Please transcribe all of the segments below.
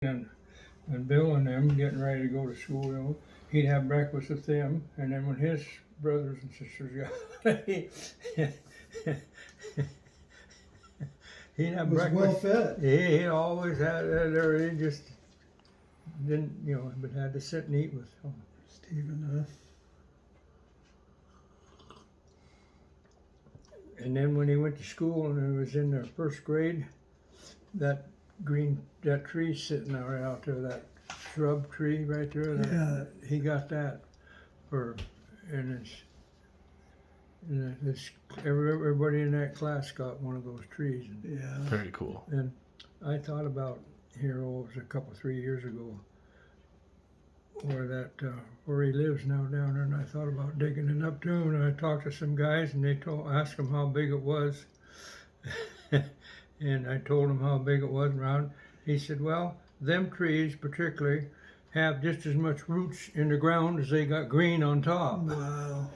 and Bill and them getting ready to go to school, he'd have breakfast with them, and then when his brothers and sisters got, he'd have Was breakfast. well fed. He always had there. He just didn't, but had to sit and eat with them. Stephen, And then when he went to school and he was in the first grade, that tree sitting right out there, that shrub tree right there, Yeah. he got that for, and everybody in that class got one of those trees. Yeah. Very cool. And I thought about it was a 3 years ago, where he lives now down there, and I thought about digging it up too. And I talked to some guys, and they asked him how big it was, and I told him how big it was around. He said, "Well, them trees particularly have just as much roots in the ground as they got green on top." Wow.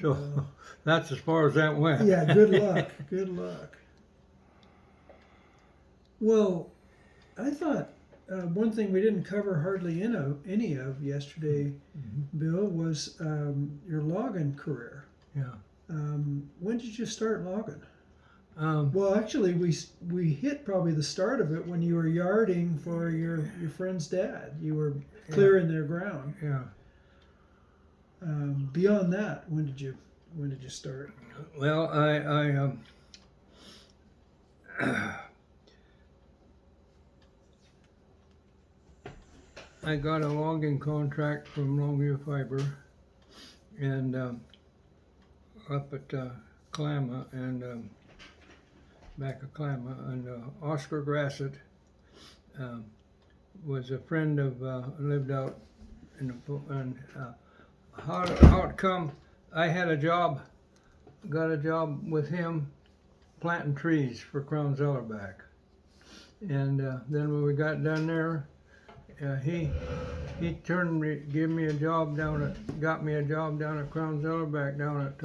So Wow. that's as far as that went. Yeah, good luck. Good luck. Well, I thought one thing we didn't cover hardly any of yesterday, Bill, was your logging career. Yeah. When did you start logging? Um, Well, actually, we hit probably the start of it when you were yarding for your friend's dad. You were clearing their ground. yeah. Beyond that, when did you start? Well, I got a logging contract from Longview Fiber, and up at Kalama and back of Kalama, and Oscar Grassett was a friend of lived out in the and how it come I had got a job with him planting trees for Crown Zellerback, and then when we got done there. He got me a job down at Crown Zellerback down at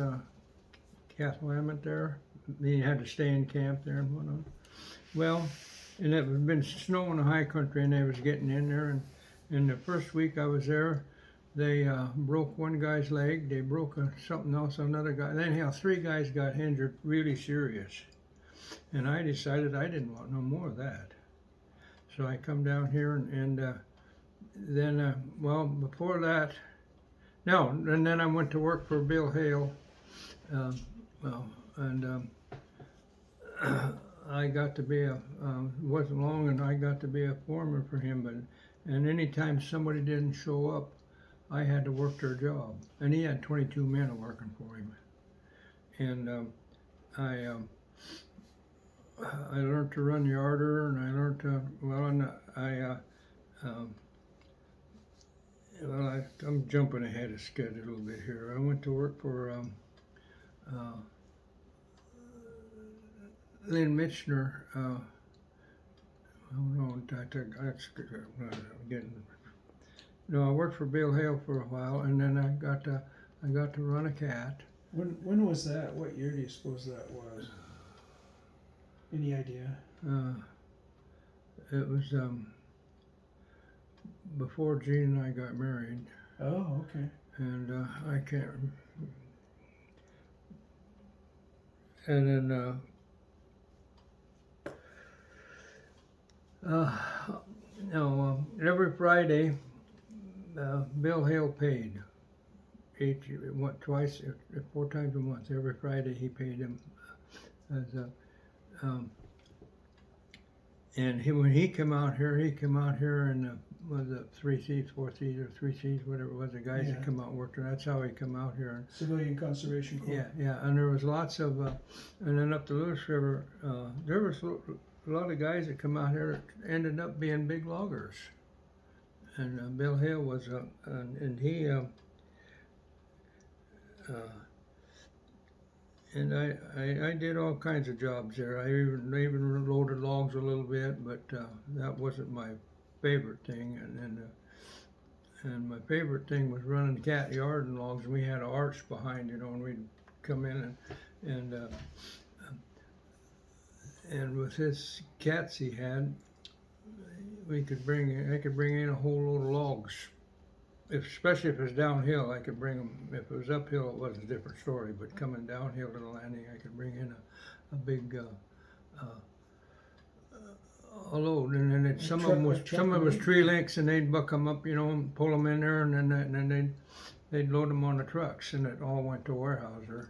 Cathlamet there. He had to stay in camp there and whatnot. Well, and it had been snowing in the high country, and they was getting in there. And the first week I was there, they broke one guy's leg. They broke something else, another guy. Then anyhow, 3 guys got injured really serious. And I decided I didn't want no more of that. So I come down here and then, well, before that, no, and then I went to work for Bill Hale. I got to be wasn't long, and I got to be a foreman for him. And anytime somebody didn't show up, I had to work their job. And he had 22 men working for him. And I learned to run yarder, and I learned to, I'm jumping ahead of schedule a little bit here. I went to work for Lynn Mitchner. I worked for Bill Hale for a while, and then I got to run a cat. When was that? What year do you suppose that was? Any idea? It was before Gene and I got married. Oh, okay. And I can't. And then every Friday, Bill Hale paid. Twice, 4 times a month. Every Friday he paid him. And when he came out here and was it 3 seats, 4 seats, or 3 seats, whatever it was. The guys that come out and worked there. That's how he come out here. Civilian Conservation Corps. Yeah. And there was lots of, and then up the Lewis River, there was a lot of guys that come out here that ended up being big loggers. And Bill Hale was, and he, and I did all kinds of jobs there. I even loaded logs a little bit, but that wasn't my favorite thing. And my favorite thing was running the cat yard and logs. And we had an arch behind, and we'd come in and with his cats he had, I could bring in a whole load of logs. Especially if it's downhill, I could bring them. If it was uphill, it was a different story. But coming downhill to the landing, I could bring in a big a load, and then some of them was tree links, and they'd buck them up, and pull them in there, and then they'd load them on the trucks, and it all went to Weyerhaeuser,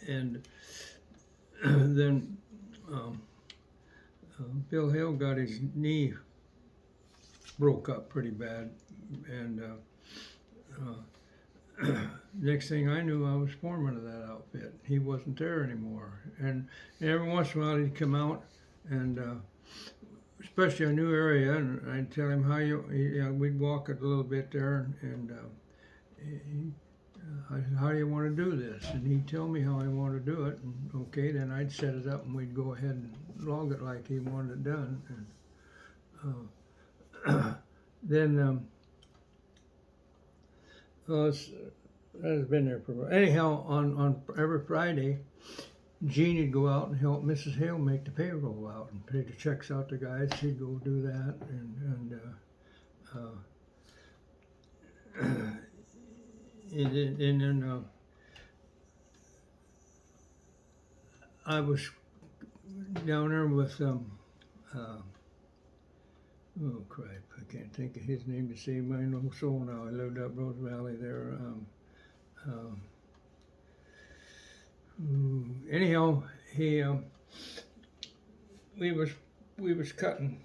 and then Bill Hill got his knee broke up pretty bad, and next thing I knew, I was foreman of that outfit. He wasn't there anymore, and every once in a while he'd come out, and especially a new area, and I'd tell him we'd walk it a little bit there, and I said, how do you want to do this? And he'd tell me how I wanted to do it, and okay, then I'd set it up, and we'd go ahead and log it like he wanted it done, and then that has been there for anyhow. On every Friday, Jean'd go out and help Mrs. Hale make the payroll out and pay the checks out to guys. She'd go do that, and then I was down there with oh crap, I can't think of his name to save my own soul now. I lived up Rose Valley there. Anyhow, we was cutting.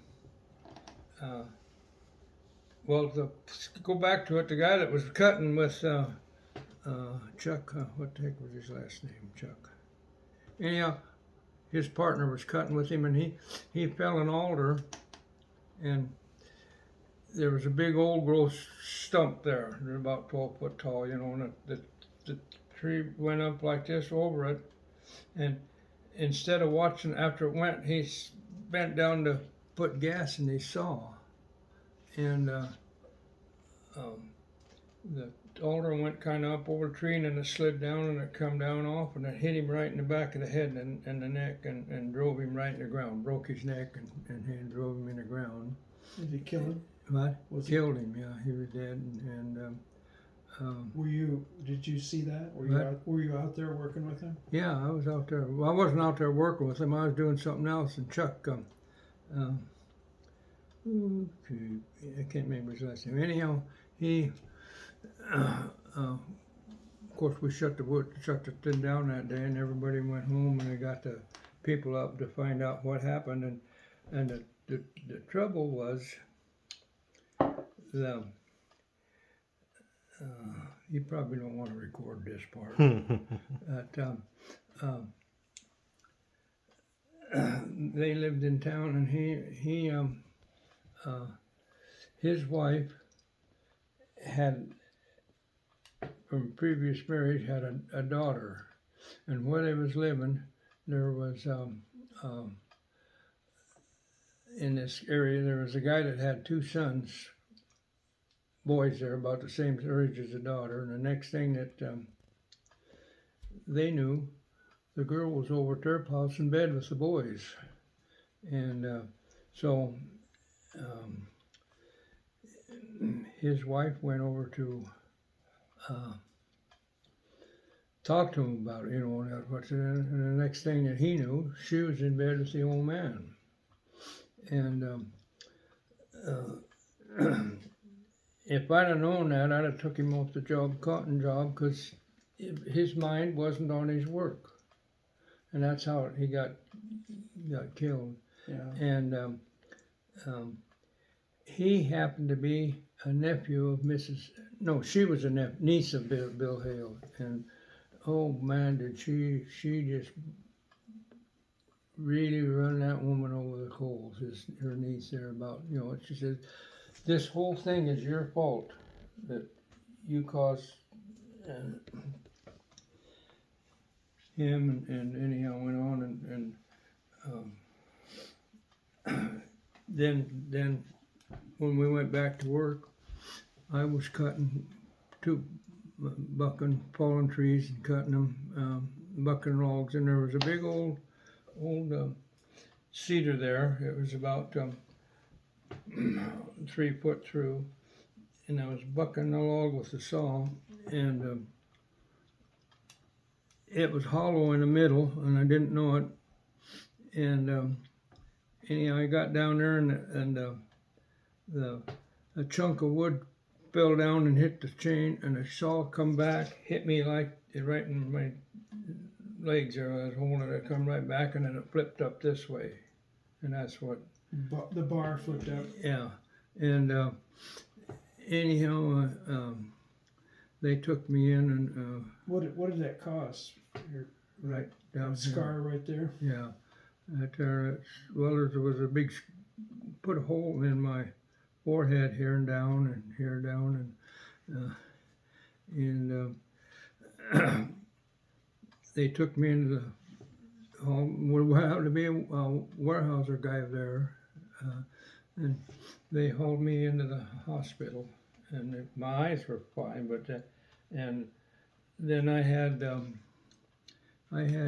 Well, to go back to it, the guy that was cutting with Chuck, what the heck was his last name? Chuck. Anyhow, his partner was cutting with him, and he fell an alder, and there was a big old growth stump there. They're about 12 foot tall, and the tree went up like this over it, and instead of watching after it went, he bent down to put gas in his saw, and the alder went kind of up over the tree, and then it slid down, and it come down off, and it hit him right in the back of the head and the neck, and drove him right in the ground, broke his neck, and drove him in the ground. Did he kill him? What? Killed him, yeah, he was dead, and did you see that? Were you out there working with him? Yeah, I was out there. Well, I wasn't out there working with him. I was doing something else. And Chuck, I can't remember his last name. Anyhow, he, of course, we shut the thing down that day, and everybody went home, and they got the people up to find out what happened. And the trouble was, you probably don't want to record this part. But, they lived in town, and his wife had, from previous marriage, had a daughter, and where they was living, there was in this area there was a guy that had two sons, boys there about the same age as the daughter, and the next thing that they knew, the girl was over at their house in bed with the boys, and so his wife went over to talk to him about it, and the next thing that he knew, she was in bed with the old man, and if I'd have known that, I'd have took him off the cotton job, because his mind wasn't on his work, and that's how he got killed. Yeah. And he happened to be a nephew of she was a niece of Bill Hale, and oh man, did she just really run that woman over the coals, her niece there, about, she said, this whole thing is your fault, that you caused him, and anyhow went on, and then when we went back to work, I was bucking fallen trees and cutting them, bucking logs, and there was a big old old cedar there. It was about 3 foot through, and I was bucking the log with the saw, and it was hollow in the middle, and I didn't know it. And anyhow, I got down there, and a chunk of wood fell down and hit the chain, and the saw come back, hit me like right in my legs there. I was holding it, come right back, and then it flipped up this way, and that's what. The bar flipped up. Yeah, and anyhow, they took me in, and What did that cost? Your right down scar here. right there. Yeah, well, there was a big, put a hole in my forehead here and here down, and they took me into the home. There happened to be a warehouser guy there, and they hauled me into the hospital, and my eyes were fine, but and then I had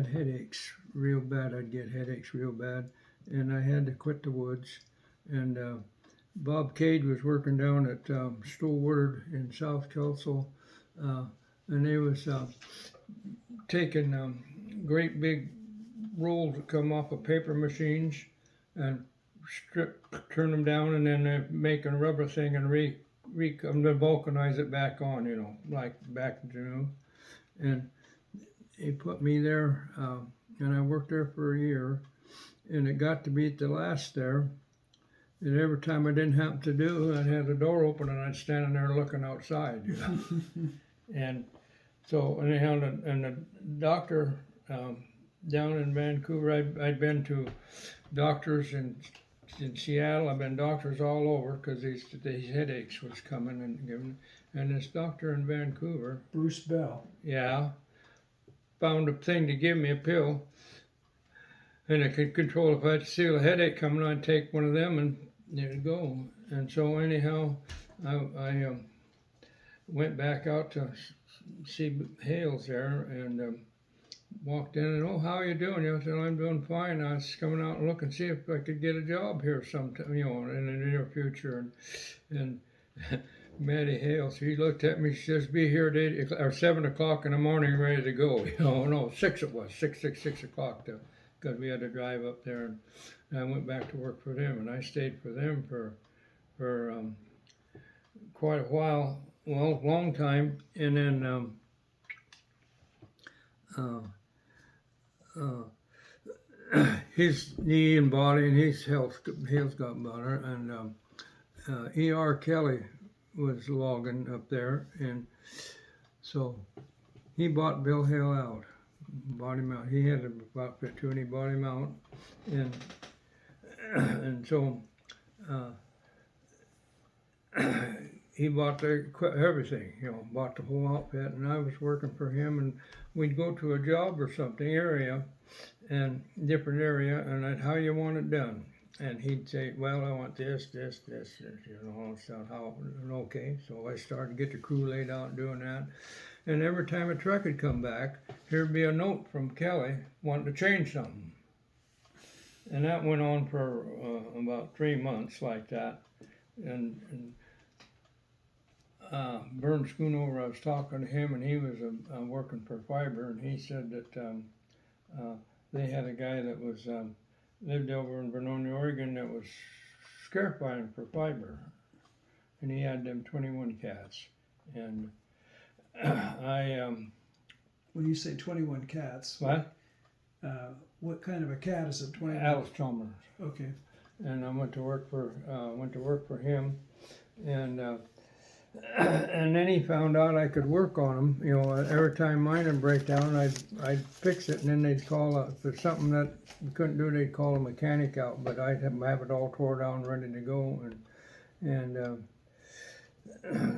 headaches real bad. I'd get headaches real bad, and I had to quit the woods. And Bob Cade was working down at Stoward in South Kelso, and they was taking great big rolls that come off of paper machines and turn them down, and then they make a rubber thing and vulcanize it back on, like back to new. And he put me there, and I worked there for a year, and it got to be at the last there. And every time I didn't happen to do, I'd have the door open and I'd stand there looking outside, And so anyhow, and the doctor down in Vancouver, I'd been to doctors in Seattle. I've been doctors all over because these headaches was coming and giving. And this doctor in Vancouver, Bruce Bell. Yeah, found a thing to give me a pill, and it could control if I had to feel a headache coming. I'd take one of them, and there you go. And so anyhow, I went back out to see Hales there, and walked in, and how are you doing? I said, I'm doing fine. I was coming out and look and see if I could get a job here sometime, in the near future. And Matty Hales, he looked at me, she says, be here at 8 or 7 o'clock in the morning, ready to go. No, 6 it was, 6 o'clock, because we had to drive up there. And I went back to work for them, and I stayed for them for quite a while, well, a long time. And then his knee and body and his health got better, and E.R. Kelly was logging up there, and so he bought Bill Hale out, bought him out. He had about 52, and he bought him out, and so he bought everything, bought the whole outfit, and I was working for him, and we'd go to a job or something different area, and how you want it done. And he'd say, well, I want this, so okay. So I started to get the crew laid out doing that. And every time a truck would come back, there'd be a note from Kelly wanting to change something. And that went on for about 3 months like that. And Vern Schoonover, I was talking to him, and he was working for Fiber, and he said that they had a guy that was lived over in Vernonia, Oregon, that was scarifying for Fiber, and he had them 21 cats. And When you say 21 cats, what kind of a cat is it? 21. Alice Chalmers. Okay. And I went to work for him, and then he found out I could work on them. Every time mine would break down, I'd fix it, and then they'd call if there's something that we couldn't do, they'd call a mechanic out. But I'd have it all tore down, ready to go,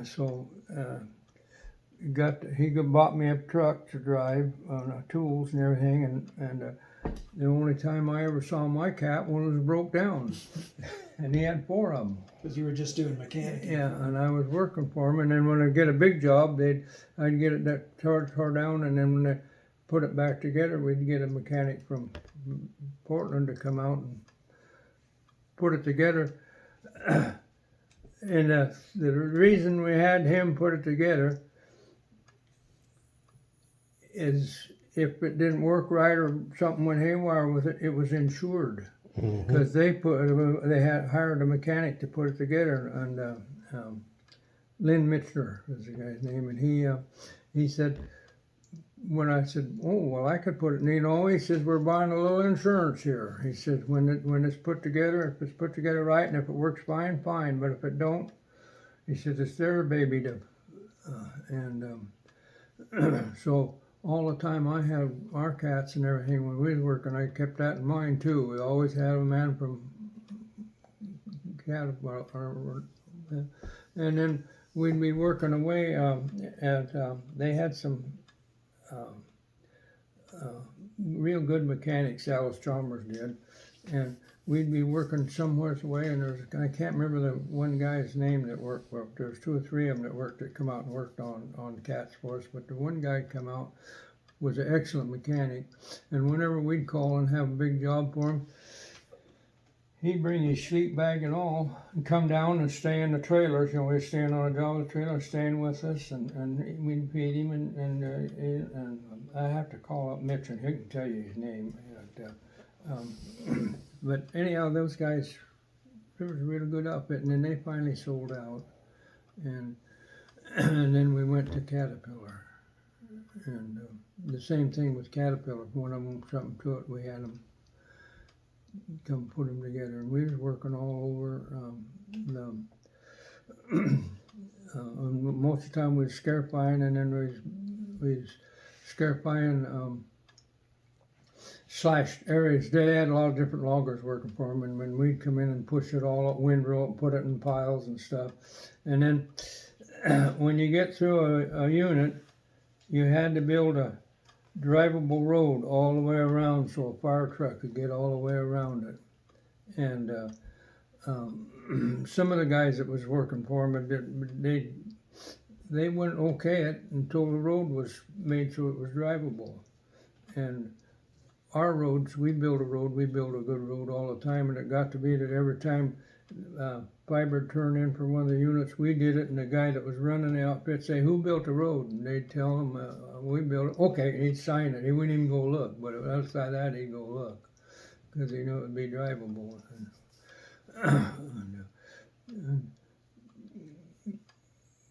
so he bought me a truck to drive, tools and everything, and the only time I ever saw my cat when it was broke down, and he had 4 of them. Because you were just doing mechanic. Yeah, and I was working for him, and then when I get a big job, I'd get it that tore down, and then when they put it back together, we'd get a mechanic from Portland to come out and put it together. And the reason we had him put it together is if it didn't work right or something went haywire with it, it was insured. Because they had hired a mechanic to put it together, and Lynn Mitchner was the guy's name, and he said, when I said, oh well, I could put it, and he says, we're buying a little insurance here. He says, when it's put together, if it's put together right, and if it works fine, but if it don't, he says it's their baby to, so all the time I have our cats and everything when we was working, I kept that in mind too. We always had a man from cat, and then we'd be working away they had some real good mechanics, Alice Chalmers did, and we'd be working somewhere away, and I can't remember the one guy's name that worked. Well, there was 2 or 3 of them that come out and worked on cats for us, but the one guy come out was an excellent mechanic, and whenever we'd call and have a big job for him, he'd bring his sleep bag and all, and come down and stay in the trailers. You know, we're staying on a job with the trailer, staying with us, and we'd feed him, and I have to call up Mitch, and he can tell you his name. But anyhow, those guys, it was a really good outfit, and then they finally sold out, and then we went to Caterpillar, and the same thing with Caterpillar. If one of them something to it, we had them come put them together, and we was working all over most of the time we was scarifying, and then we was scarifying slashed areas. They had a lot of different loggers working for them, and when we'd come in and push it all up, windrow and put it in piles and stuff, and then when you get through a unit, you had to build a drivable road all the way around so a fire truck could get all the way around it. And some of the guys that was working for them, they wouldn't okay it until the road was made so it was drivable. And our roads, we build a good road all the time, and it got to be that every time fiber turned in for one of the units, we did it, and the guy that was running the outfit say, who built the road? And they'd tell him, we built it. Okay, and he'd sign it. He wouldn't even go look, but outside that, he'd go look, because he knew it would be drivable.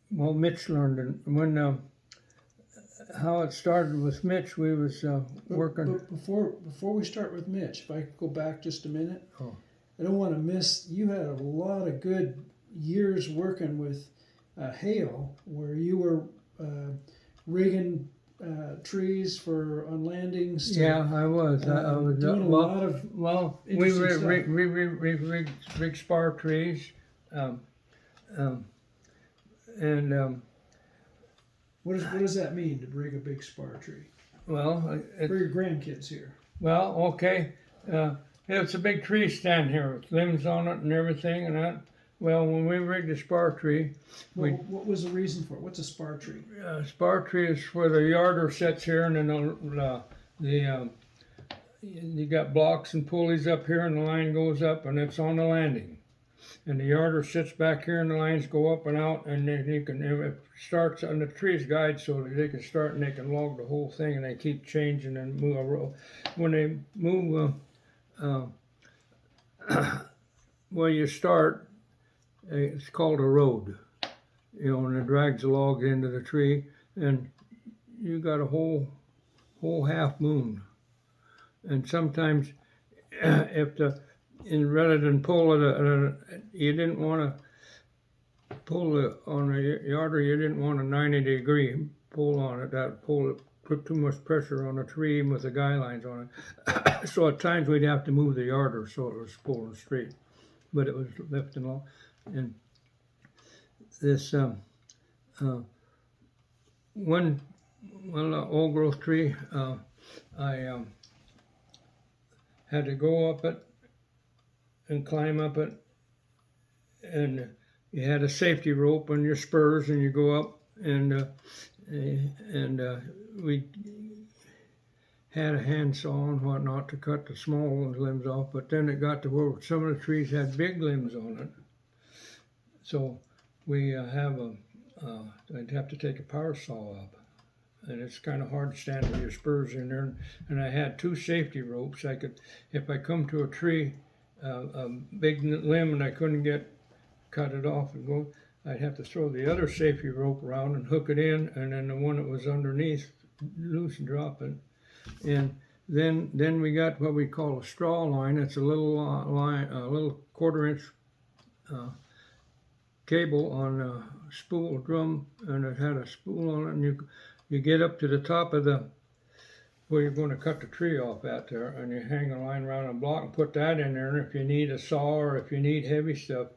Well, Mitch learned, and when how it started with Mitch, we was working. But before we start with Mitch, if I could go back just a minute. Oh. I don't want to miss, you had a lot of good years working with Hale, where you were rigging trees on landings. Yeah, I was. I was doing a lot of we interesting rigged spar trees, and what does that mean to rig a big spar tree? well, For your grandkids here. well, okay. It's a big tree stand here with limbs on it and everything, and that. Well, when we rigged a spar tree, What was the reason for it? What's a spar tree? spar tree is where the yarder sits here, and then you got blocks and pulleys up here, and the line goes up, and it's on the landing. And the yarder sits back here, and the lines go up and out, and then you can, if it starts on the tree's guide, so that they can start and they can log the whole thing, and they keep changing and move a row. When they move, well, you start, it's called a road, and it drags the log into the tree, and you got a whole half moon. And sometimes, rather than pull it, you didn't want to pull it on a yarder. You didn't want a 90-degree pull on it. That put too much pressure on the tree with the guy lines on it. So at times we'd have to move the yarder so it was pulling straight, but it was lifting low. And this one old growth tree, I had to go up it and climb up it, and you had a safety rope and your spurs, and you go up, and we had a handsaw and whatnot to cut the small limbs off, but then it got to where some of the trees had big limbs on it. So we I'd have to take a power saw up. And it's kind of hard to stand with your spurs in there. And I had 2 safety ropes. I could, if I come to a tree, a big limb, and I couldn't cut it off and go, I'd have to throw the other safety rope around and hook it in, and then the one that was underneath, loose and drop it. And then we got what we call a straw line. It's a little line, a little 1/4 inch cable on a spool drum, and it had a spool on it, and you get up to the top of where you're going to cut the tree off at there, and you hang a line around a block and put that in there. And if you need a saw or if you need heavy stuff,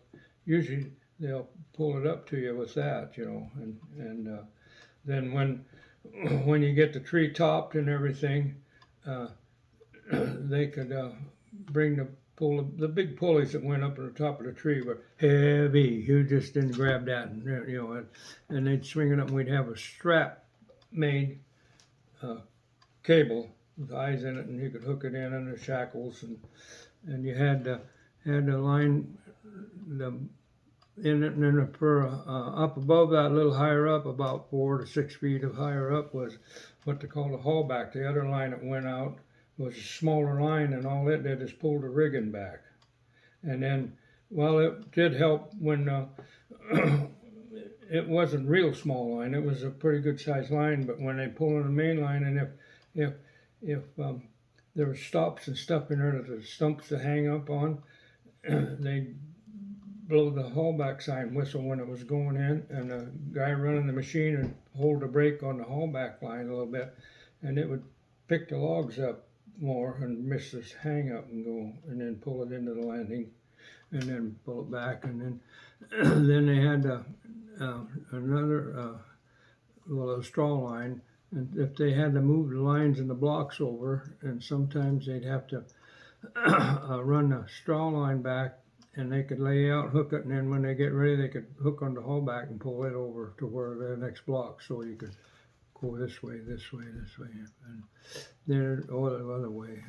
usually they'll pull it up to you with that, you know. And then when you get the tree topped and everything, they could bring the big pulleys that went up to the top of the tree were heavy. You just didn't grab that, and you know, and they'd swing it up, and we'd have a strap made cable with eyes in it, and you could hook it in under shackles, and you had the line in it, and then for up above that, a little higher up, about 4 to 6 feet of higher up, was what they call the haulback. The other line that went out was a smaller line, and all it did is pull the rigging back. And then, well, it did help when it wasn't real small line. It was a pretty good sized line, but when they pull on the main line, and if there were stops and stuff in there that the stumps to hang up on, they'd blow the haulback sign whistle when it was going in, and the guy running the machine would hold the brake on the haulback line a little bit, and it would pick the logs up more and miss this hang up and go, and then pull it into the landing, and then pull it back, and then then they had another a straw line, and if they had to move the lines and the blocks over, and sometimes they'd have to run the straw line back, and they could lay out, hook it, and then when they get ready, they could hook on the haulback and pull it over to where the next block, so you could go this way, this way, this way, and then the other way.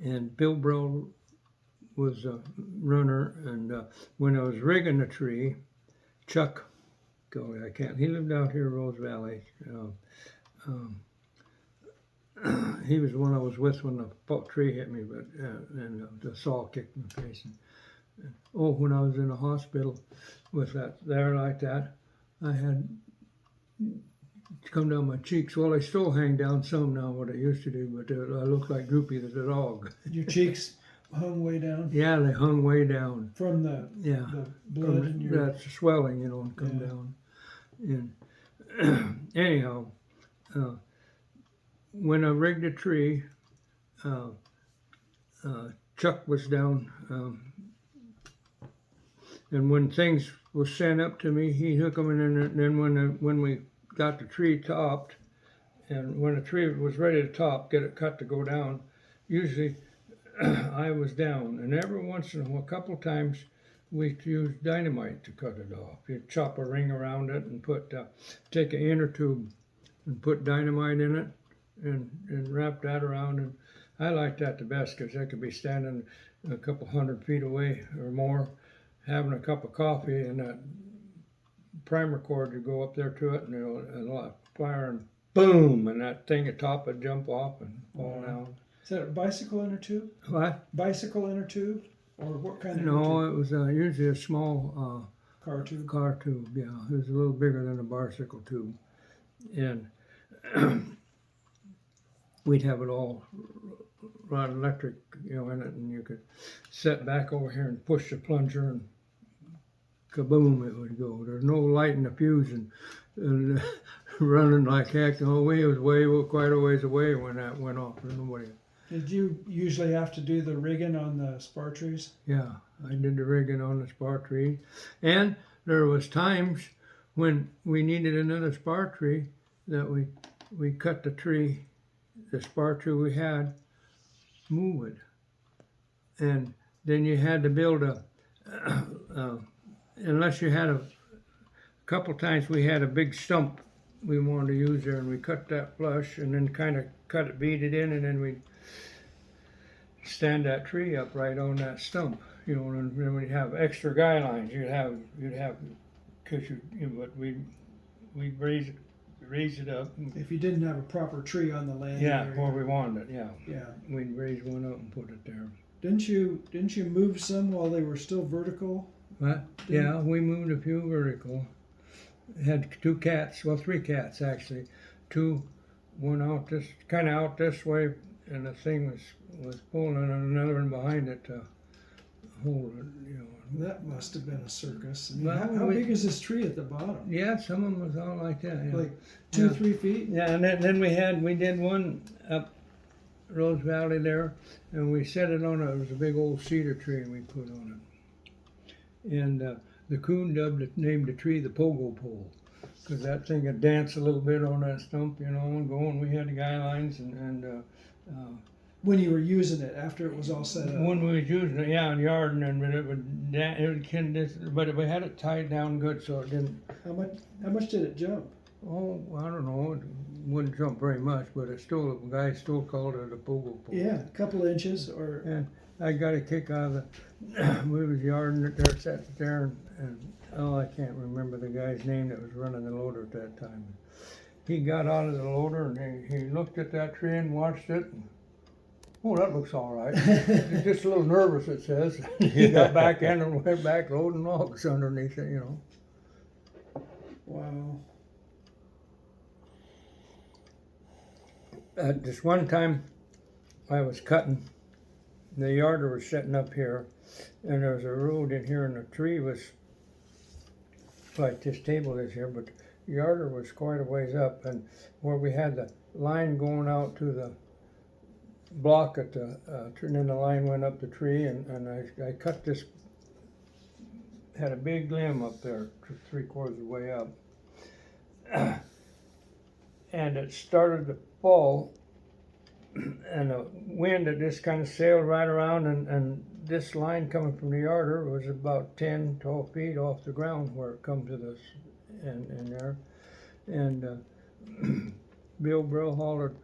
And Bill Brill was a runner, and when I was rigging the tree, Chuck, he lived out here in Rose Valley. He was the one I was with when the tree hit me, but and the saw kicked me in the face. And when I was in the hospital with that there like that, I had come down my cheeks. Well, they still hang down some now, what I used to do, but I look like Droopy the dog. Your cheeks hung way down? Yeah, they hung way down. From the blood in your... That swelling, and come down. And anyhow, when I rigged a tree, Chuck was down, and when things was sent up to me, he hooked them, and then when we got the tree topped, and when the tree was ready to top, get it cut to go down, usually I was down, and every once in a while, a couple of times, we used dynamite to cut it off. You'd chop a ring around it and take an inner tube and put dynamite in it, and wrap that around. And I liked that the best because I could be standing a couple 100 feet away or more, having a cup of coffee, and that primer cord would go up there to it, and a fire, and boom, and that thing at top would jump off and fall down. Is that a bicycle inner tube? What? Bicycle inner tube? Or what kind of No, it was usually a small car tube? Car tube, yeah. It was a little bigger than a bicycle tube. And we'd have it all run electric, in it, and you could set back over here and push the plunger, and kaboom, it would go. There's no light in the fuse, and running like heck. The whole way, it was quite a ways away when that went off. Nobody. Did you usually have to do the rigging on the spar trees? Yeah, I did the rigging on the spar tree, and there was times when we needed another spar tree that we cut the tree, the spar tree we had, move it, and then you had to build unless you had a couple times we had a big stump we wanted to use there, and we cut that flush, and then kind of cut it, beat it in, and then we stand that tree up right on that stump, you know, and then we'd have extra guy lines. You'd have, cause but we'd raise it up. If you didn't have a proper tree on the land. Yeah, where we wanted it, yeah. Yeah. We'd raise one up and put it there. Didn't you move some while they were still vertical? What? Yeah, we moved a few vertical. Had two cats, well, three cats actually. One out this, kind of out this way, and the thing was pulling, and another one behind it to hold it, you know. That must have been a circus. I mean, Well, how big is this tree at the bottom? Yeah, some of them was all like that. Yeah. Like 2, Yeah. 3 feet? Yeah, and then we did one up Rose Valley there, and we set it on it was a big old cedar tree, and we put on it. And the coon named the tree the Pogo Pole, because that thing would dance a little bit on that stump, you know, and go. And we had the guy lines and When you were using it, after it was all set up? when we was using it, yeah, in the yard, and then but we had it tied down good, so it didn't. How much did it jump? Oh, I don't know. It wouldn't jump very much, but it still, the guy still called it a Pogo Pole. Yeah, a couple inches or. And I got a kick out of the, we was yarding it there, sat there, and oh, I can't remember the guy's name that was running the loader at that time. He got out of the loader and he looked at that tree and watched it. And, oh, that looks all right. He's just a little nervous, it says. He got back in and went back loading logs underneath it, you know. Wow. This one time I was cutting, the yarder was setting up here, and there was a road in here, and the tree was like this table is here, but the yarder was quite a ways up, and where we had the line going out to the block at the, and then the line went up the tree, and I cut this, had a big limb up there, 3/4 of the way up, and it started to fall, and the wind had just kind of sailed right around, and this line coming from the yarder was about 10, 12 feet off the ground where it come to this, and there, and Bill Brill hollered,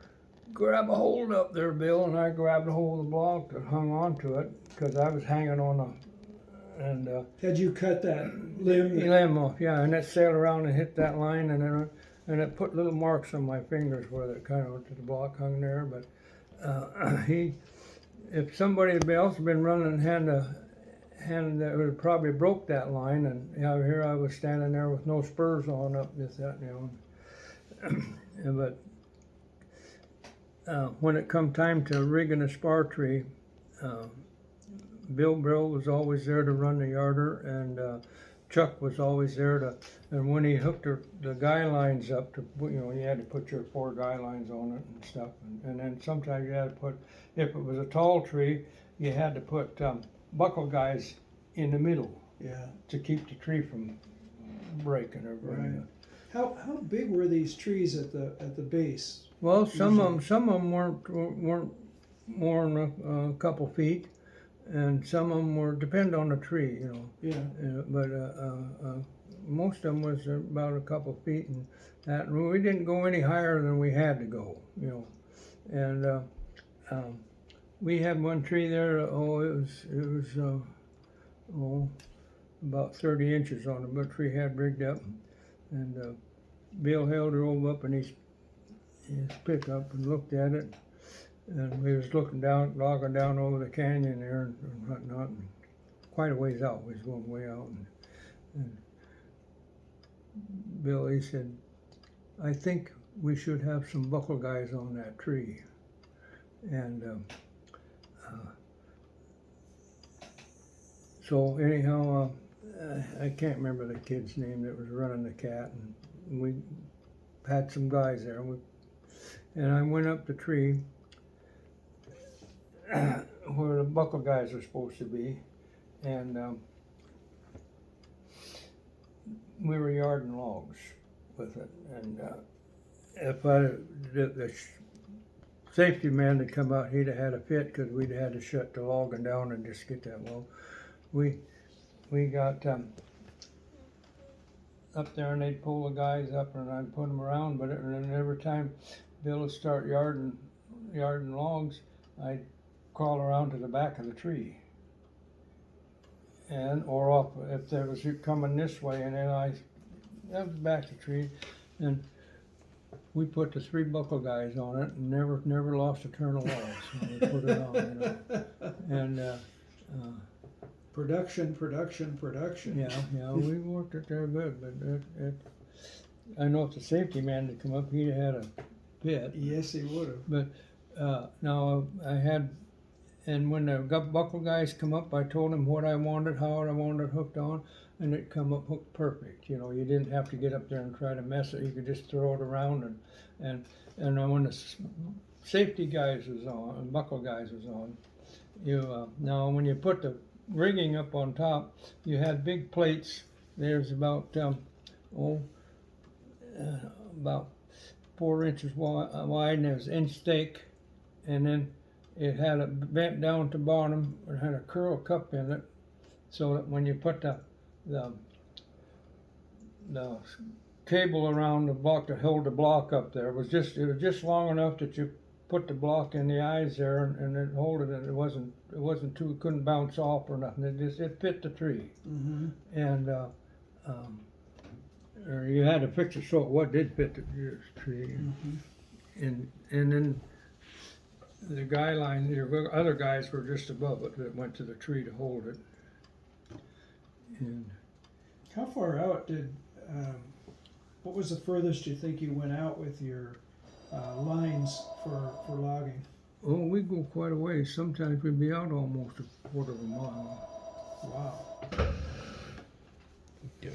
"Grab a hold up there, Bill," and I grabbed a hold of the block that hung on to it, because I was hanging on a, and Had you cut that limb? limb off, yeah, and it sailed around and hit that line, and then it put little marks on my fingers where it kind of the block hung there. But if somebody else had been running hand that would have probably broke that line, and here I was standing there with no spurs on up this that, you know. But when it come time to rigging a spar tree, Bill Brill was always there to run the yarder, and Chuck was always there to, and when he hooked the guy lines up to, you know, you had to put your 4 guy lines on it and stuff, and then sometimes you had to put, if it was a tall tree, you had to put buckle guys in the middle. Yeah. To keep the tree from breaking or Right. How big were these trees at the base? Well, some of them weren't more than a couple feet, and some of them were depend on the tree, you know. Yeah. But most of them was about a couple feet, and that we didn't go any higher than we had to go, you know. And we had one tree there. Oh, it was about 30 inches on it, but the tree had rigged up, and Bill held drove up in his pickup and looked at it, and we was logging down over the canyon there and whatnot, and quite a ways out. We was going way out, and Bill, he said, "I think we should have some buckle guys on that tree," and so anyhow, I can't remember the kid's name that was running the cat, and we had some guys there, and I went up the tree where the buckle guys are supposed to be, and we were yarding logs with it, and if the safety man had come out, he'd have had a fit, because we'd had to shut the logging down and just get that. Well, we got up there and they'd pull the guys up and I'd put them around, and then every time Bill would start yarding logs, I'd crawl around to the back of the tree. Or off, if there was coming this way, and then that was back of the tree, and we put the 3 buckle guys on it and never lost a turn of logs when we put it on, you know. And Production. yeah, we worked it there good, but I know if the safety man had come up, he'd have had a fit. Yes, he would have. But now I had, and when the buckle guys come up, I told them what I wanted, how I wanted it hooked on, and it come up hooked perfect. You know, you didn't have to get up there and try to mess it. You could just throw it around, and when the safety guys was on, and buckle guys was on, now when you put the rigging up on top, you had big plates. There's about about 4 inches wide, and it was inch thick, and then it had a bent down to bottom. It had a curl cup in it, so that when you put the cable around the block to hold the block up there, it was just long enough that you put the block in the eyes there and then hold it, and it wasn't too, it couldn't bounce off or nothing. It fit the tree. Mm-hmm. And or you had a picture show what did fit the tree. Mm-hmm. And then the guy line, your other guys were just above it that went to the tree to hold it. And How far out what was the furthest you think you went out with your lines for logging? oh, we go quite a ways. Sometimes we'd be out almost a quarter of a mile. Wow. Yeah.